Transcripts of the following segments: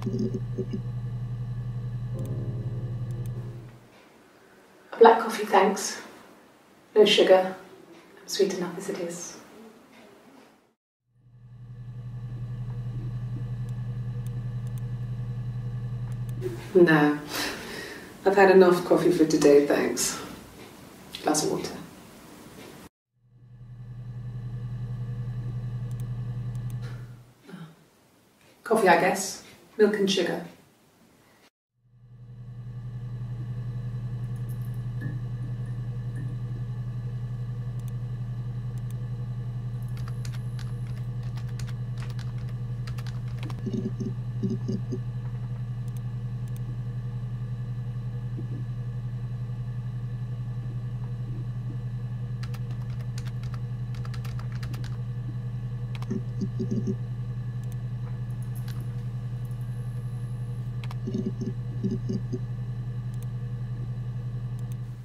A black coffee, thanks. No sugar. I'm sweet enough as it is. No. I've had enough coffee for today, thanks. Glass of water. Coffee, I guess. Milk and sugar.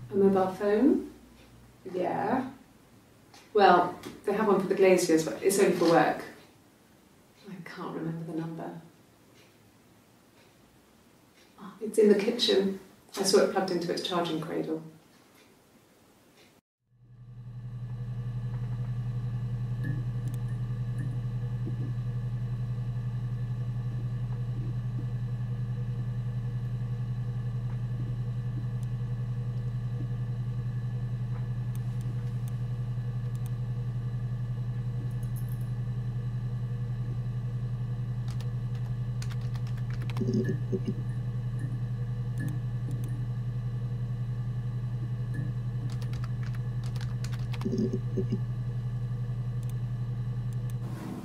A mobile phone? Yeah. Well, they have one for the glaziers, but it's only for work. I can't remember the number. Oh, it's in the kitchen. I saw it plugged into its charging cradle.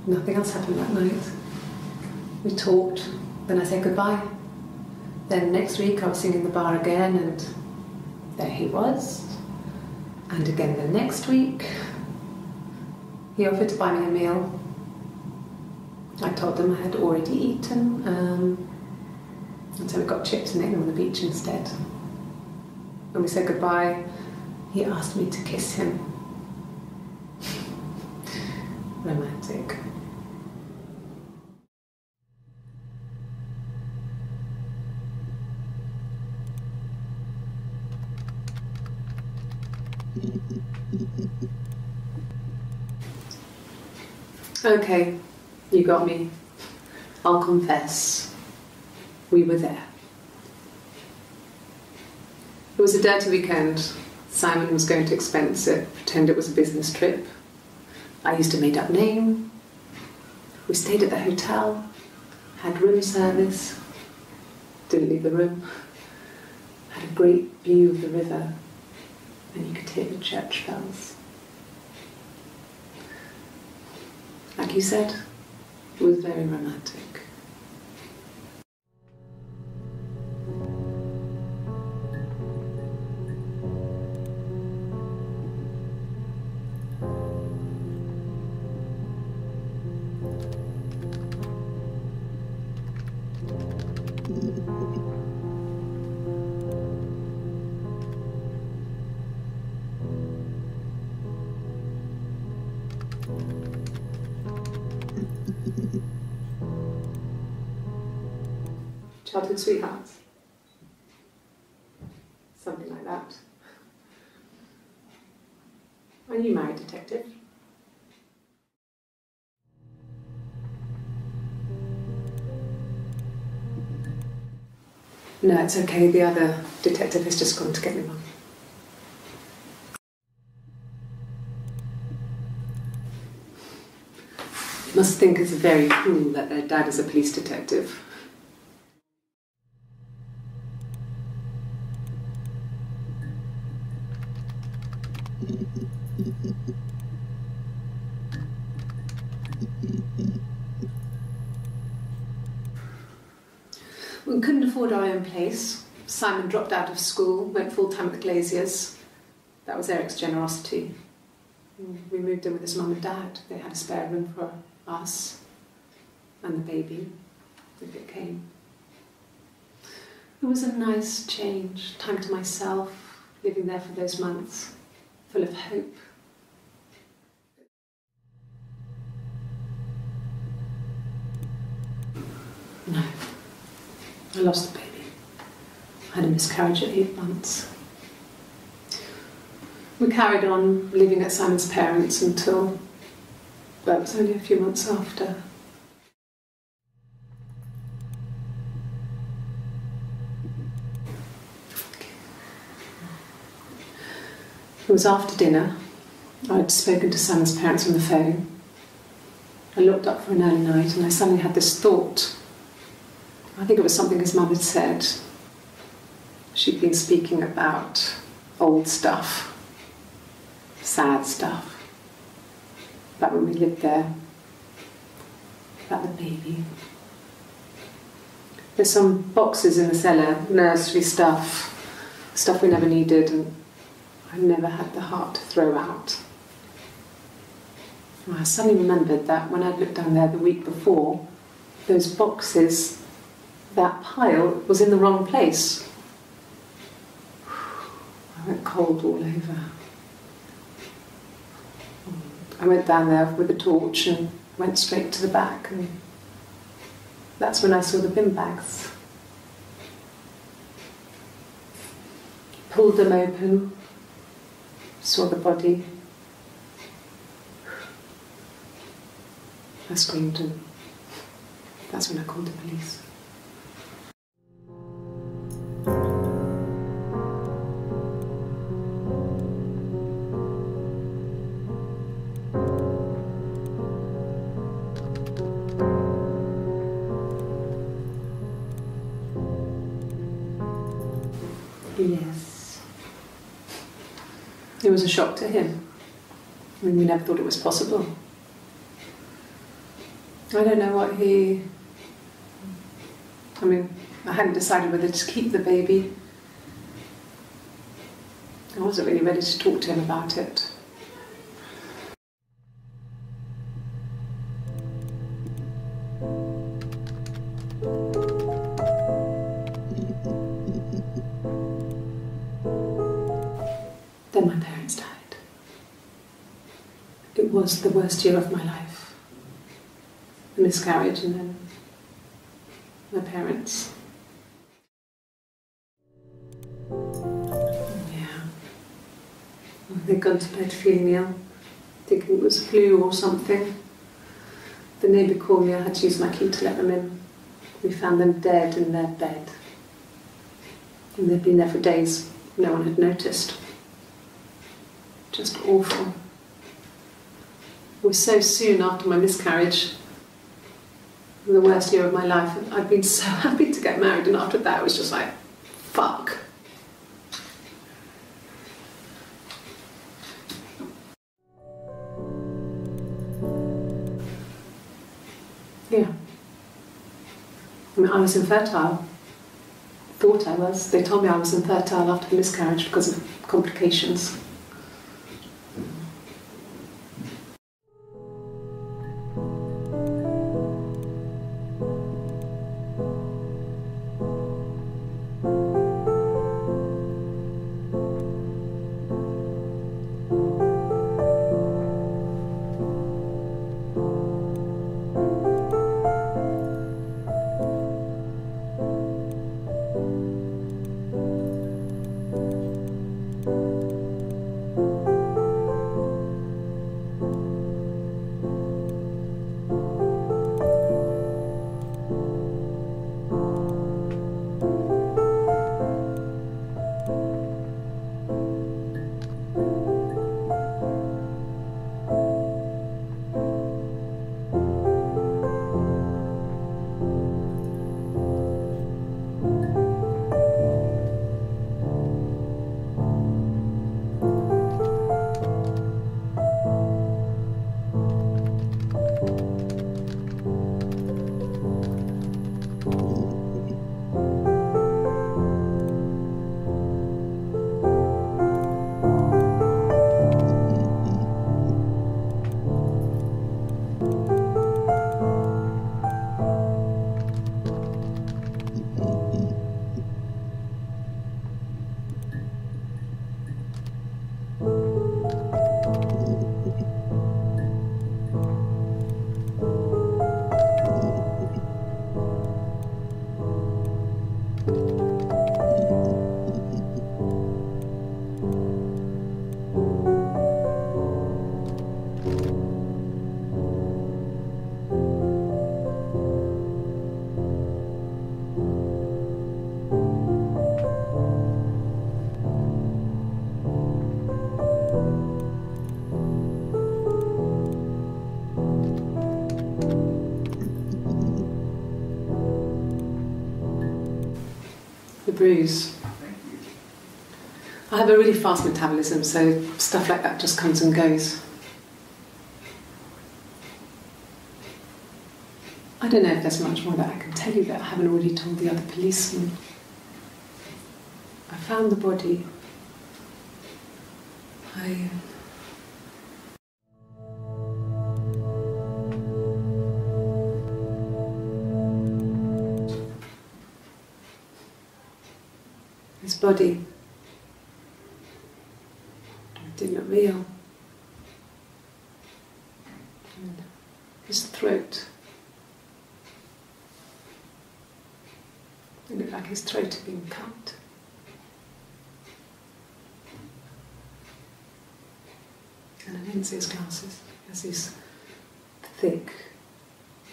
Nothing else happened that night. We talked, then I said goodbye. Then next week I was singing in the bar again, and there he was. And again the next week, he offered to buy me a meal. I told him I had already eaten, and so we got chips and ate them on the beach instead. When we said goodbye, he asked me to kiss him. Romantic. Okay, you got me. I'll confess. We were there. It was a dirty weekend. Simon was going to expense it, pretend it was a business trip. I used a made-up name. We stayed at the hotel, had room service, didn't leave the room, had a great view of the river, and you could hear the church bells. Like you said, it was very romantic. Childhood sweethearts. Something like that. Are you married, detective? No, it's okay. The other detective has just gone to get me one. You must think it's very cool that their dad is a police detective. We couldn't afford our own place. Simon dropped out of school, went full-time at the Glaziers. That was Eric's generosity. We moved in with his mum and dad. They had a spare room for us and the baby, if it came. It was a nice change, time to myself, living there for those months, full of hope. No, I lost the baby. I had a miscarriage at 8 months. We carried on living at Simon's parents until, well, it was only a few months after. It was after dinner. I'd spoken to Simon's parents on the phone. I looked up for an early night and I suddenly had this thought. I think it was something his mum had said. She'd been speaking about old stuff, sad stuff, about when we lived there, about the baby. There's some boxes in the cellar, nursery stuff we never needed, and I never had the heart to throw out. And I suddenly remembered that when I'd looked down there the week before, those boxes, that pile was in the wrong place. I went cold all over. I went down there with a torch and went straight to the back, and that's when I saw the bin bags. Pulled them open, saw the body. I screamed, and that's when I called the police. Yes. It was a shock to him. I mean, we never thought it was possible. I don't know what he... I mean, I hadn't decided whether to keep the baby. I wasn't really ready to talk to him about it. Then my parents died. It was the worst year of my life. A miscarriage and then my parents. Yeah. They'd gone to bed feeling ill, thinking it was flu or something. The neighbour called me, I had to use my key to let them in. We found them dead in their bed. And they'd been there for days. No one had noticed. Just awful. It was so soon after my miscarriage, the worst year of my life. I'd been so happy to get married, and after that it was just like, fuck. Yeah. I mean, I was infertile. Thought I was. They told me I was infertile after the miscarriage because of complications. bruise. I have a really fast metabolism, so stuff like that just comes and goes. I don't know if there's much more that I can tell you that I haven't already told the other policeman. I found the body. His body didn't look real. And his throat. It looked like his throat had been cut. And I didn't see his glasses. He has these thick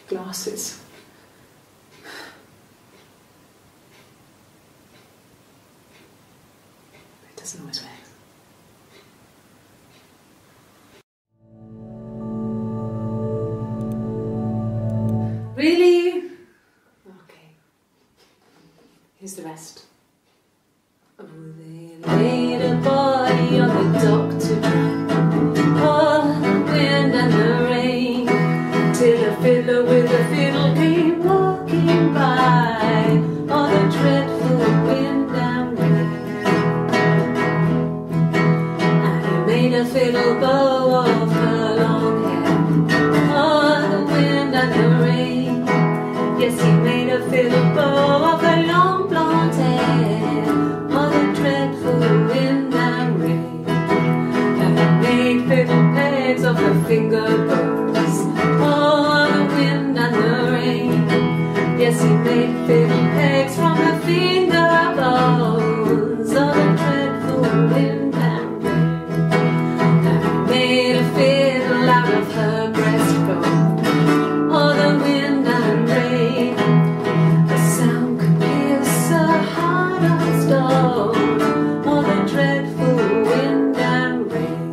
glasses. He doesn't always wear. Really? Okay. Here's the rest. Oh, they laid a body on the doctor drive. Oh, the wind and the rain, till a fiddler with a fiddle came walking by. Oh, the dreadful wind and rain. And he made a fiddle bow of her long hair. Oh, the wind and the rain. Yes, he made a fiddle bow of her long blonde hair. Oh, the dreadful wind and rain. And he made fiddle pegs of her finger bows. Oh, the wind and the rain. Yes, he made fiddle pegs from her finger bows. Oh, the dreadful wind and rain. And he made a fiddle out of her breastbone. Oh, the wind and rain. The sound could pierce a heart of stone. Oh, the dreadful wind and rain.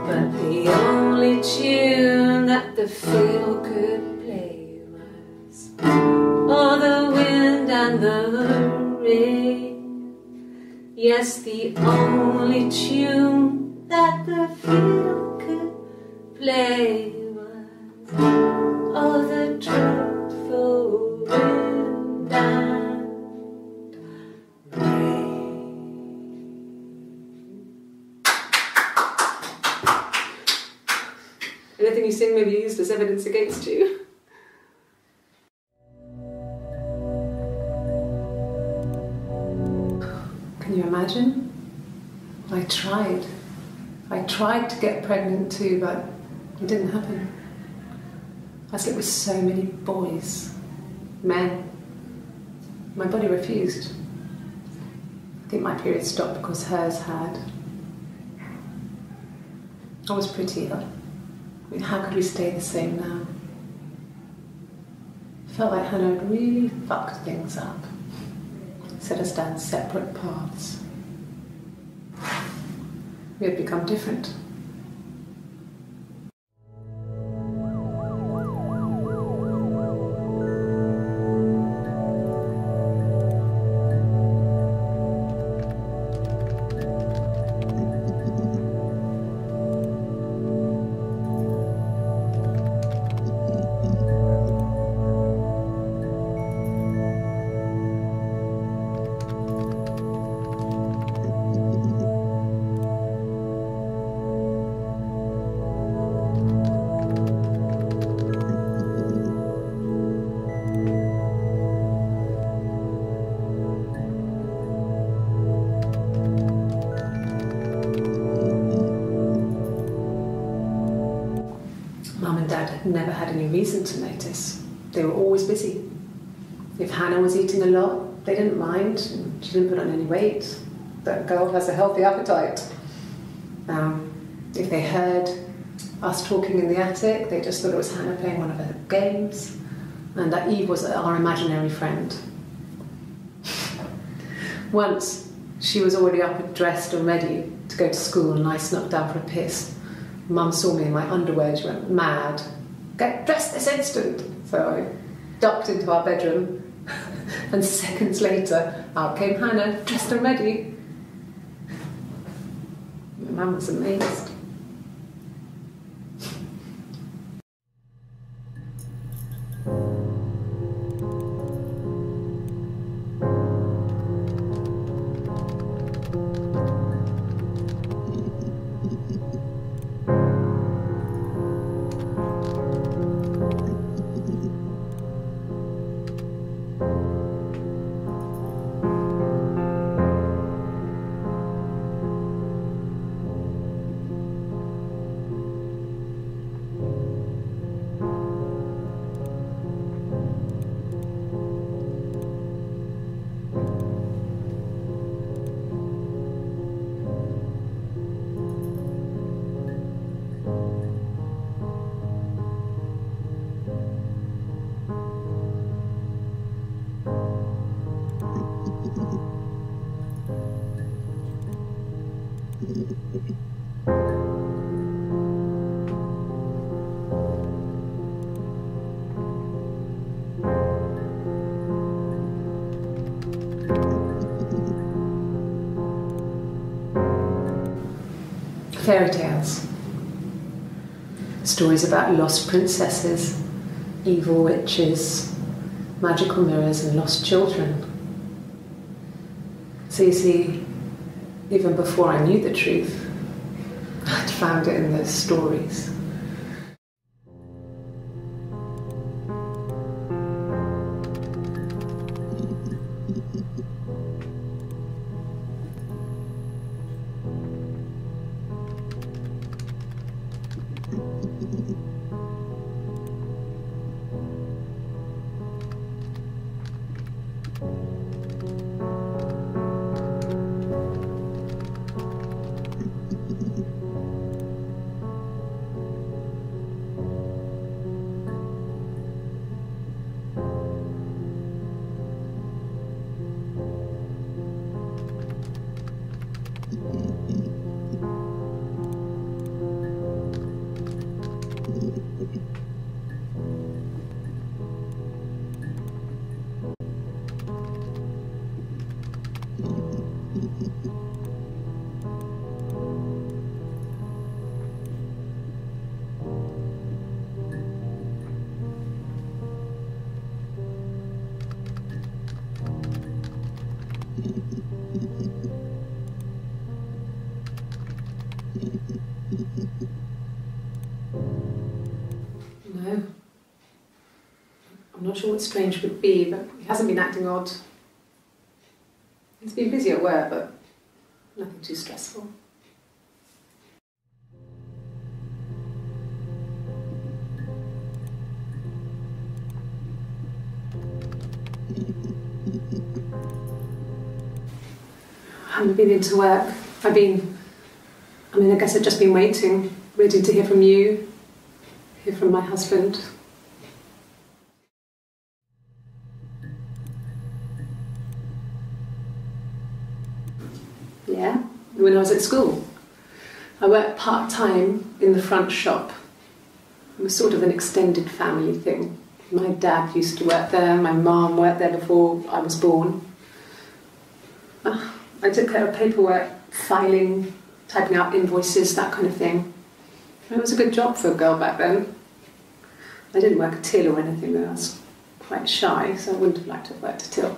But the only tune that the fiddle could play was oh, the wind and the rain. Yes, the only tune that the fiddle could play was oh, the dreadful wind and rain. Anything you sing may be used as evidence against you. Can you imagine? I tried. I tried to get pregnant too, but it didn't happen. I slept with so many boys, men. My body refused. I think my period stopped because hers had. I was pretty ill. I mean, how could we stay the same now? I felt like Hannah had really fucked things up. Set us down separate paths. We had become different. Never had any reason to notice. They were always busy. If Hannah was eating a lot, they didn't mind. She didn't put on any weight. That girl has a healthy appetite. If they heard us talking in the attic, they just thought it was Hannah playing one of her games, and that Eve was our imaginary friend. Once, she was already up and dressed and ready to go to school, and I snuck down for a piss. Mum saw me in my underwear, she went mad. Get dressed this instant! So I ducked into our bedroom And seconds later, out came Hannah, dressed and ready. My mum was amazed. Fairy tales. Stories about lost princesses, evil witches, magical mirrors and lost children. So you see, even before I knew the truth, I'd found it in those stories. No. I'm not sure what strange would be, but he hasn't been acting odd. He's been busy at work, but nothing too stressful. I haven't been into work. I guess I've just been waiting, ready to hear from you, hear from my husband. Yeah, when I was at school. I worked part-time in the front shop. It was sort of an extended family thing. My dad used to work there, my mum worked there before I was born. I took care of paperwork, filing, typing out invoices, that kind of thing. It was a good job for a girl back then. I didn't work a till or anything though. I was quite shy, so I wouldn't have liked to have worked a till.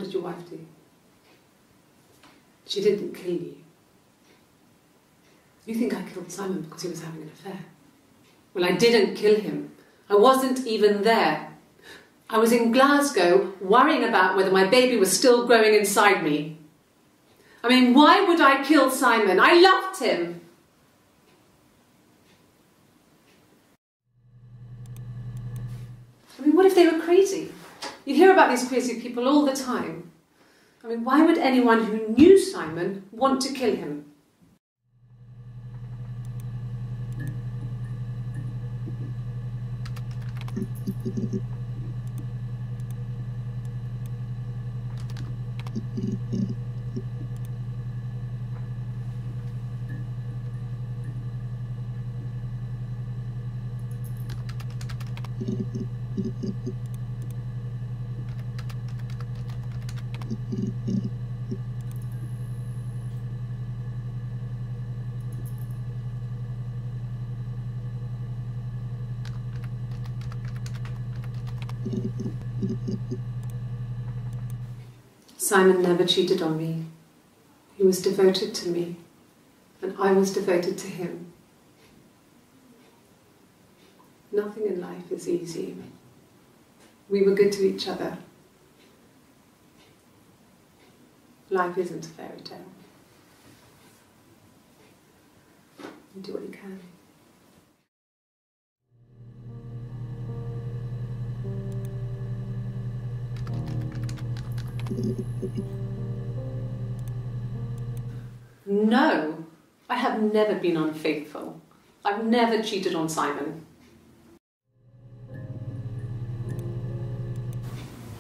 What did your wife do? She didn't kill you. You think I killed Simon because he was having an affair? Well, I didn't kill him. I wasn't even there. I was in Glasgow worrying about whether my baby was still growing inside me. I mean, why would I kill Simon? I loved him. I mean, what if they were crazy? You hear about these crazy people all the time. I mean, why would anyone who knew Simon want to kill him? Simon never cheated on me. He was devoted to me, and I was devoted to him. Nothing in life is easy. We were good to each other. Life isn't a fairy tale. You do what you can. No, I have never been unfaithful. I've never cheated on Simon.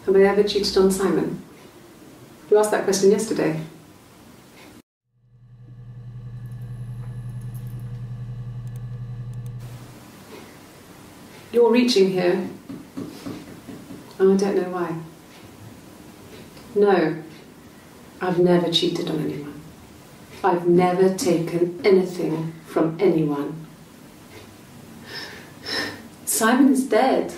Have I ever cheated on Simon? You asked that question yesterday. You're reaching here. Oh, I don't know why. No, I've never cheated on anyone. I've never taken anything from anyone. Simon is dead.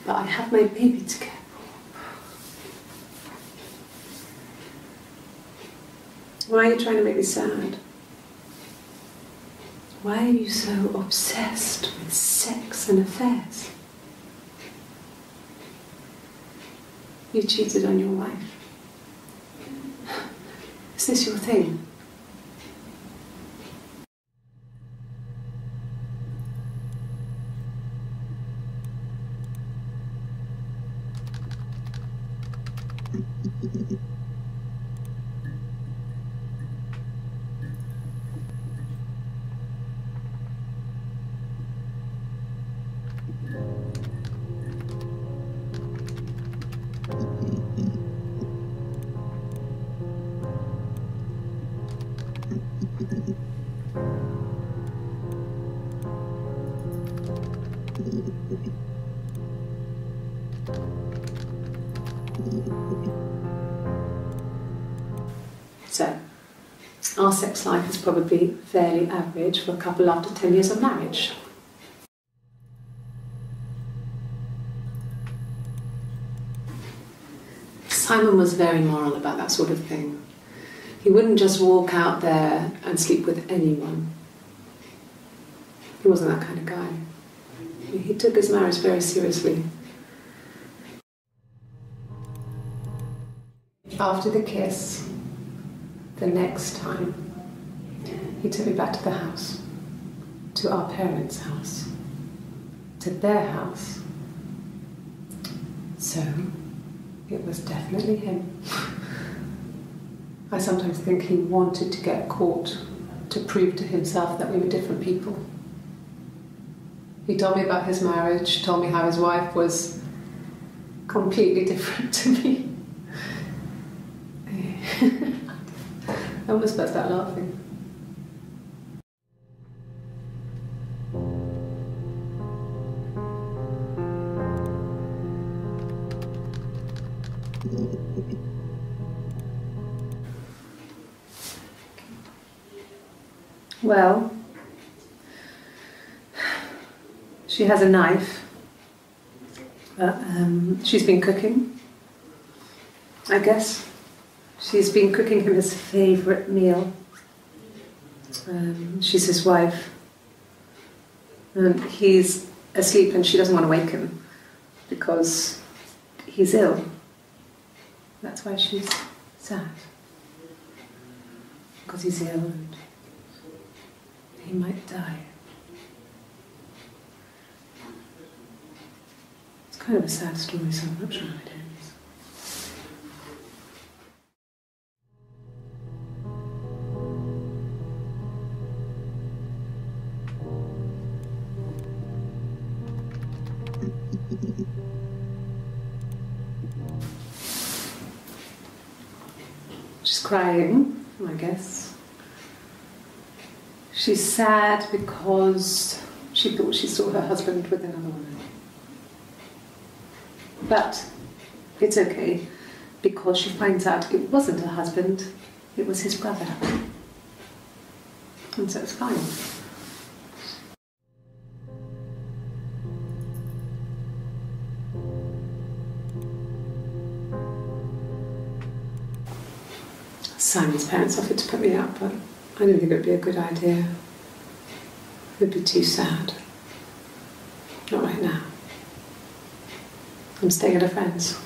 But I have my baby to care for. Why are you trying to make me sad? Why are you so obsessed with sex and affairs? You cheated on your wife. Is this your thing? So, our sex life is probably fairly average for a couple after 10 years of marriage. Simon was very moral about that sort of thing. He wouldn't just walk out there and sleep with anyone. He wasn't that kind of guy. He took his marriage very seriously. After the kiss, the next time, he took me back to the house, to our parents' house, to their house. So, it was definitely him. I sometimes think he wanted to get caught to prove to himself that we were different people. He told me about his marriage, told me how his wife was completely different to me. I almost burst out laughing. Well, she has a knife But she's been cooking, I guess. She's been cooking him his favourite meal. She's his wife. And he's asleep and she doesn't want to wake him because he's ill. That's why she's sad. Because he's ill and he might die. It's kind of a sad story, so I'm not sure how it ends. She's crying, I guess. She's sad because she thought she saw her husband with another woman. But it's okay, because she finds out it wasn't her husband, it was his brother. And so it's fine. Simon's parents offered to put me up, but I didn't think it would be a good idea. It would be too sad. Not right now. I'm staying at a friend's.